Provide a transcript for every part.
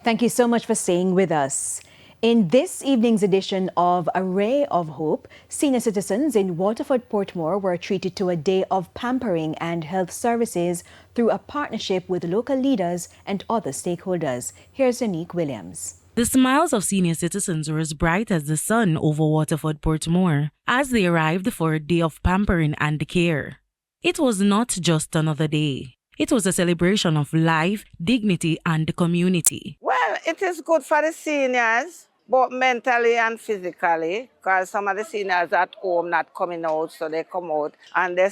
Thank you so much for staying with us. In this evening's edition of A Ray of Hope, senior citizens in Waterford, Portmore were treated to a day of pampering and health services through a partnership with local leaders and other stakeholders. Here's Unique Williams. The smiles of senior citizens were as bright as the sun over Waterford, Portmore, as they arrived for a day of pampering and care. It was not just another day. It was a celebration of life, dignity, and community. Well, it is good for the seniors, both mentally and physically, because some of the seniors at home not coming out, so they come out and they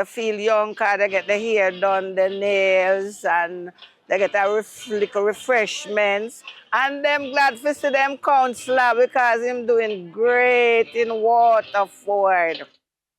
feel young because they get their hair done, their nails, and they get a little refreshments. And I'm glad to see them counselor because him doing great in Waterford.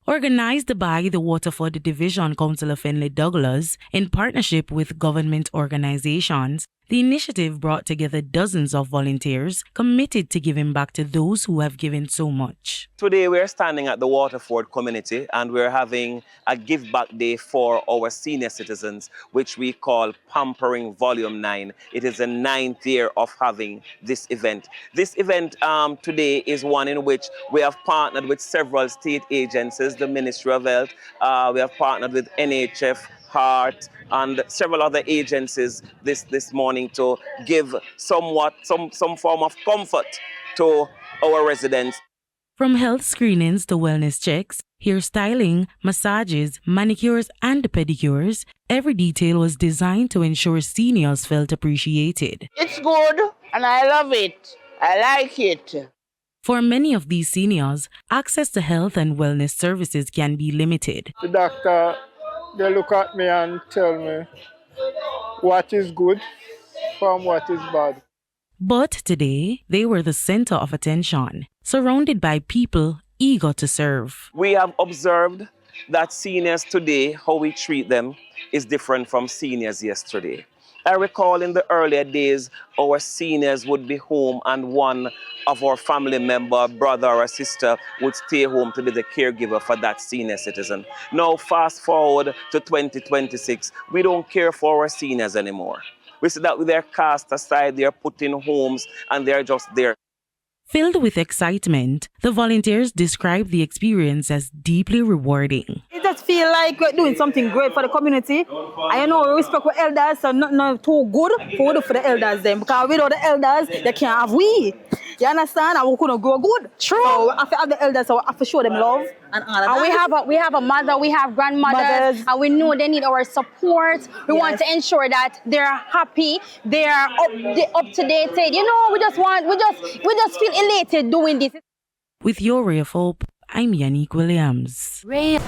Organized by the Waterford Division Councillor Finley Douglas in partnership with government organizations, the initiative brought together dozens of volunteers committed to giving back to those who have given so much. Today we're standing at the Waterford community and we're having a give back day for our senior citizens, which we call Pampering Volume 9. It is the 9th year of having this event. This event today is one in which we have partnered with several state agencies, the Ministry of Health, we have partnered with NHF, Heart, and several other agencies this morning to give some form of comfort to our residents. From health screenings to wellness checks, hairstyling, massages, manicures, and pedicures, every detail was designed to ensure seniors felt appreciated. It's good and I love it. I like it. For many of these seniors, access to health and wellness services can be limited. The doctor, they look at me and tell me what is good from what is bad. But today, they were the center of attention, surrounded by people eager to serve. We have observed that seniors today, how we treat them, is different from seniors yesterday. I recall in the earlier days, our seniors would be home and one of our family member, brother or sister would stay home to be the caregiver for that senior citizen. Now, fast forward to 2026, we don't care for our seniors anymore. We see that they're cast aside, they're put in homes, and they're just there. Filled with excitement, the volunteers described the experience as deeply rewarding. It just feel like we're doing something great for the community. I know we respect our elders, so not too good for the elders then. Because without the elders, they can't have we. You understand? And we couldn't grow good. True. So we have to have the elders, so we have to show them love. And we have a mother, we have grandmothers, and we know they need our support. We want to ensure that they're happy, they are up to date. You know, we just feel elated doing this. With your Ray of Hope, I'm Unique Williams. Ray.